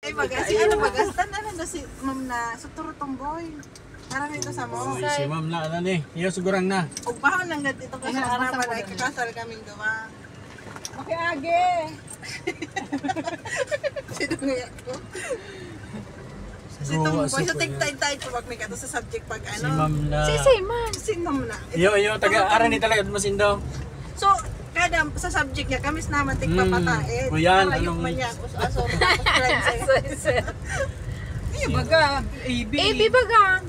Ay, si ano bagastan na si ma'am na sa Turutongboy. Parang ito sa mo. Si ma'am na ano ni, iyo sigurang na. Ug bahon lang dito ko sa araman ay kakasal kaming duwa. Makiage. Sino nga ko? Si Tumboy sa tigtay-tay ko wag may kato sa subject pag ano. Si ma'am na. Si ma'am na. Iyo taga-aral ni talaga mas indo. So, kada sa subject niya, kamis naman tigpapatae. Kuyan, anong man niya, asor, Iya baga, AB. AB baga.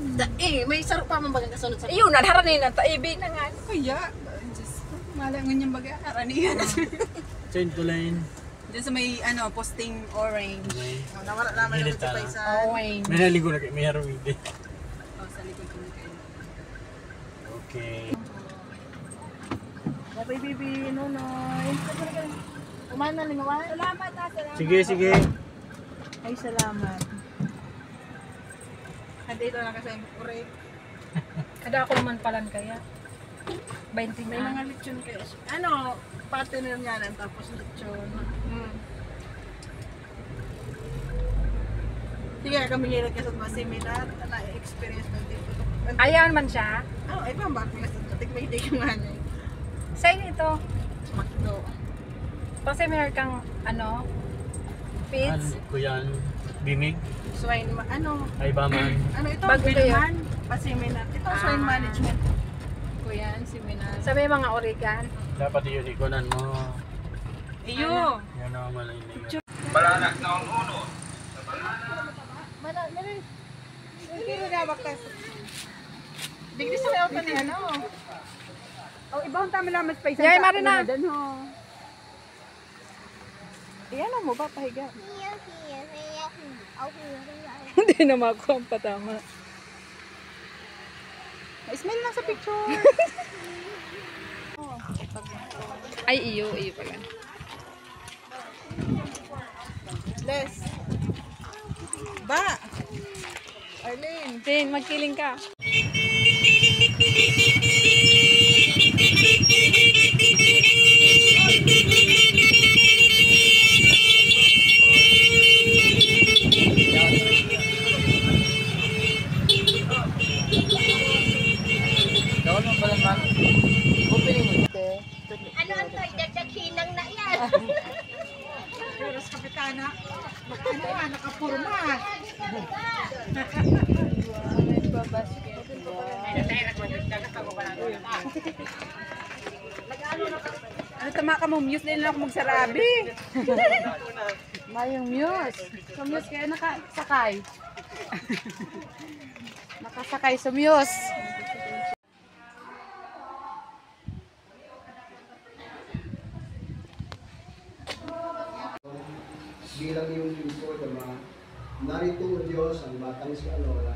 may sarap pa man bagang kasunod sa. Iyo, nadharanin na ta AB na nga. Kaya, just malangon yung baga, karaniyan. Chain to line. Diyan sa may ano, posting orange. Nawala naman naman sa paisan. Orange. May naligo na kay may harong hindi. Oh, sa likod ko kayo. Okay. Bye baby, Nonoy. Umana ni Mama. Salamat na, salamat. Sige. Ay, salamat. Andito na kasi yung correct. Kada ako naman palan kaya. 20 May mga lechon kayo. Ano, partner niya lang tapos lechon. Sige, kami nilad kasi sa seminar. Na-experience na dito. Ayan man siya. Oh, ay pang bakit kasi natigmay-dig yung ano. Sa'yo ito. Makdo. Kasi meron kang ano, pits. Kuyan, bimig, Swine, ano? ay baman. Ano ito? Bago kayo? Bilman? Pa-seminar. Ito, swine management. Kuyan, seminar. Sa may mga origan. Dapat yun ikunan mo. Iyo. Yan ang malay. Balanak na ang uno. Kilo na bakas. Bigli sa layo ni ano? Oh, ibang tama lang mas paisa. Yay, Marina. Iyan mo ba pahiga? Hindi na makuha ang patama. Smile lang sa picture. Ay, iyo pala. Les. Ba. Arlene. Tin, magkiling ka. Ano ang toy? Dagdag hinang na yan. Pero sa kapitana, ano nakapurma. Ano tama ka mo? Muse din lang ako magsarabi. Mayong muse. So muse kaya nakasakay. Nakasakay sa muse. Bilang iyong lingkod, Ama, narito o Diyos ang batang si Alora,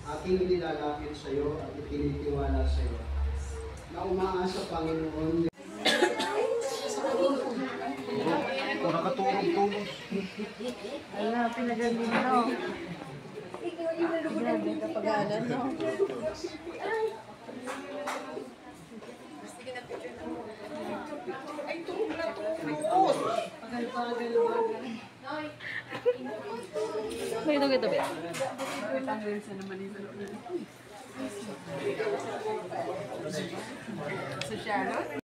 aking nilalapit sa iyo at itinitiwala sa iyo, na umaasa Panginoon. Nakatulong-tulong. Ala, pinagaling no. Grabe kapagalan no. Ay, tulong na tulong. Ito, ba? Sa Sharon?